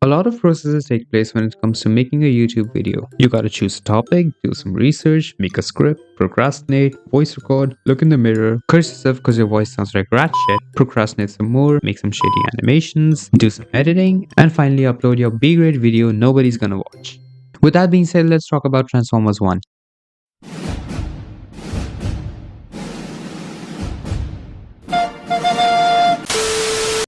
A lot of processes take place when it comes to making a YouTube video. You gotta choose a topic, do some research, make a script, procrastinate, voice record, look in the mirror, curse yourself because your voice sounds like rat shit, procrastinate some more, make some shitty animations, do some editing, and finally upload your B-grade video nobody's gonna watch. With that being said, let's talk about Transformers 1.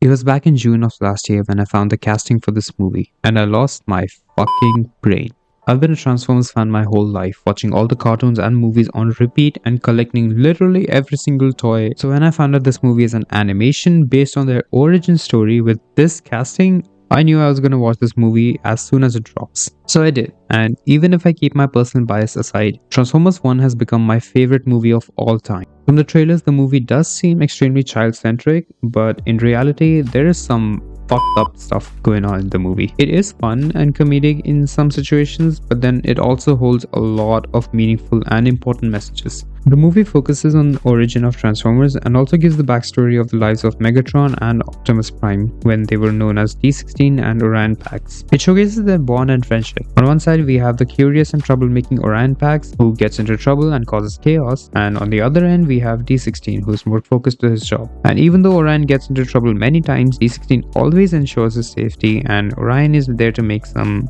It was back in June of last year when I found the casting for this movie, and I lost my fucking brain. I've been a Transformers fan my whole life, watching all the cartoons and movies on repeat and collecting literally every single toy. So when I found out this movie is an animation based on their origin story with this casting, I knew I was gonna watch this movie as soon as it drops. So I did, and even if I keep my personal bias aside, Transformers 1 has become my favorite movie of all time. From the trailers, the movie does seem extremely child-centric, but in reality, there is some fucked up stuff going on in the movie. It is fun and comedic in some situations, but then it also holds a lot of meaningful and important messages. The movie focuses on the origin of Transformers and also gives the backstory of the lives of Megatron and Optimus Prime when they were known as D16 and Orion Pax. It showcases their bond and friendship. On one side, we have the curious and troublemaking Orion Pax, who gets into trouble and causes chaos, and on the other end, we have D16, who's more focused to his job. And even though Orion gets into trouble many times, D16 always ensures his safety, and Orion is there to make some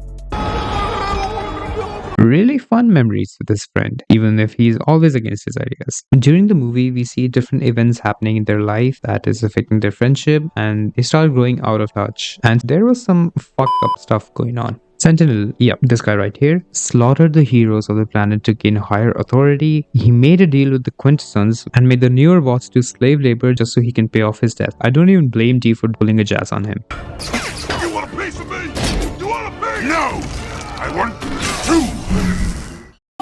really fun memories with his friend, even if he's always against his ideas. During the movie, we see different events happening in their life that is affecting their friendship, and they start growing out of touch. And there was some fucked up stuff going on. Sentinel, yep, this guy right here, slaughtered the heroes of the planet to gain higher authority. He made a deal with the Quintessons and made the newer bots do slave labor just so he can pay off his debt. I don't even blame D for pulling a jazz on him. You want a piece of me? You want a piece? No! I want two!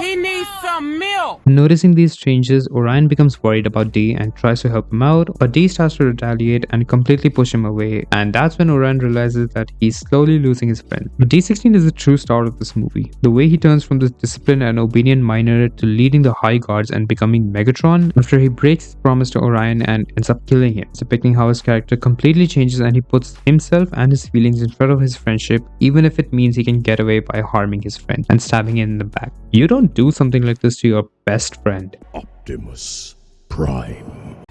He needs some milk! Noticing these changes, Orion becomes worried about D and tries to help him out, but D starts to retaliate and completely push him away, and that's when Orion realizes that he's slowly losing his friend. But D16 is the true star of this movie. The way he turns from this disciplined and obedient miner to leading the High Guards and becoming Megatron after he breaks his promise to Orion and ends up killing him, depicting how his character completely changes and he puts himself and his feelings in front of his friendship, even if it means he can get away by harming his friend and stabbing him in the back. You don't do something like this to your best friend. Optimus Prime.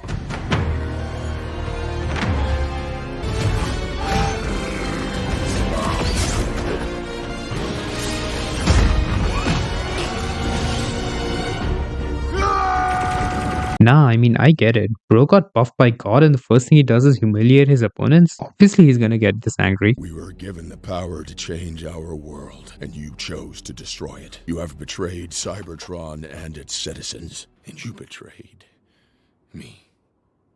Nah, I mean, I get it. Bro got buffed by God and the first thing he does is humiliate his opponents. Obviously, he's gonna get this angry. We were given the power to change our world, and you chose to destroy it. You have betrayed Cybertron and its citizens, and you betrayed me.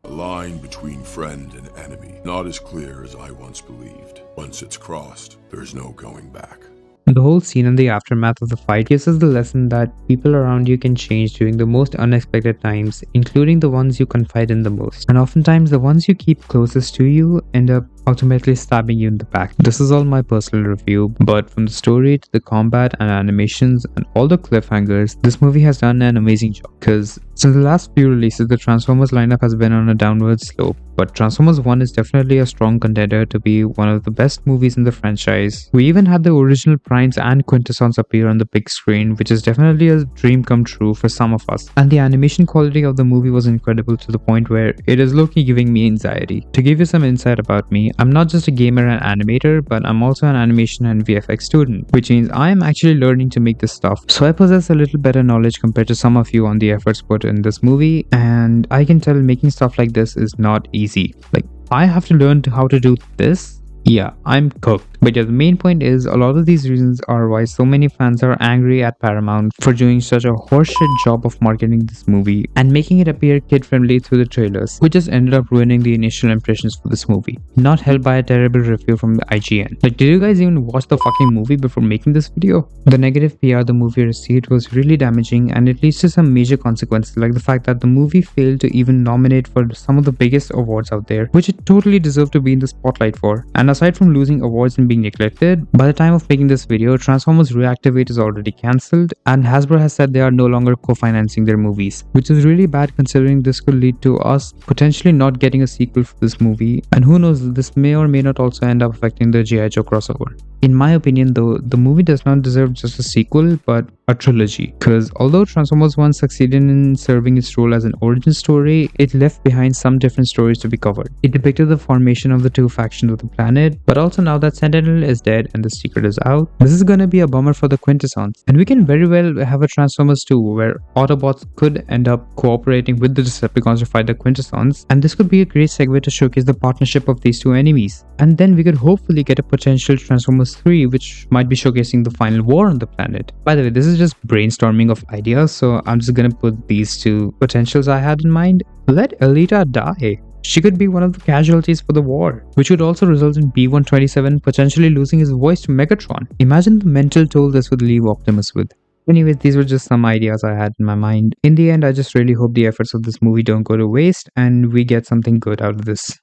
The line between friend and enemy, not as clear as I once believed. Once it's crossed, there's no going back. The whole scene and the aftermath of the fight gives us the lesson that people around you can change during the most unexpected times, including the ones you confide in the most. And oftentimes, the ones you keep closest to you end up ultimately stabbing you in the back. This is all my personal review, but from the story to the combat and animations and all the cliffhangers, this movie has done an amazing job. Because since the last few releases, the Transformers lineup has been on a downward slope, but Transformers 1 is definitely a strong contender to be one of the best movies in the franchise. We even had the original Primes and Quintessons appear on the big screen, which is definitely a dream come true for some of us. And the animation quality of the movie was incredible to the point where it is low-key giving me anxiety. To give you some insight about me, I'm not just a gamer and animator, but I'm also an animation and VFX student, which means I am actually learning to make this stuff. So I possess a little better knowledge compared to some of you on the efforts put in this movie, and I can tell making stuff like this is not easy. Like, I have to learn how to do this. Yeah, I'm cooked. But yeah, the main point is a lot of these reasons are why so many fans are angry at Paramount for doing such a horseshit job of marketing this movie and making it appear kid-friendly through the trailers, which just ended up ruining the initial impressions for this movie. Not helped by a terrible review from the IGN. Like, did you guys even watch the fucking movie before making this video? The negative PR the movie received was really damaging, and it leads to some major consequences, like the fact that the movie failed to even nominate for some of the biggest awards out there, which it totally deserved to be in the spotlight for. And aside from losing awards and being neglected, by the time of making this video, Transformers Reactivate is already cancelled, and Hasbro has said they are no longer co-financing their movies, which is really bad considering this could lead to us potentially not getting a sequel for this movie, and who knows, this may or may not also end up affecting the G.I. Joe crossover. In my opinion though, the movie does not deserve just a sequel, but a trilogy, because although Transformers 1 succeeded in serving its role as an origin story, it left behind some different stories to be covered. It depicted the formation of the two factions of the planet, but also now that Sentinel is dead and the secret is out, this is gonna be a bummer for the Quintessons. And we can very well have a Transformers 2 where Autobots could end up cooperating with the Decepticons to fight the Quintessons, and this could be a great segue to showcase the partnership of these two enemies. And then we could hopefully get a potential Transformers 3 which might be showcasing the final war on the planet. By the way, this is just brainstorming of ideas, so I'm just gonna put these two potentials I had in mind. Let Alita die. She could be one of the casualties for the war, which would also result in B-127 potentially losing his voice to Megatron. Imagine the mental toll this would leave Optimus with. Anyways, these were just some ideas I had in my mind. In the end, I just really hope the efforts of this movie don't go to waste and we get something good out of this.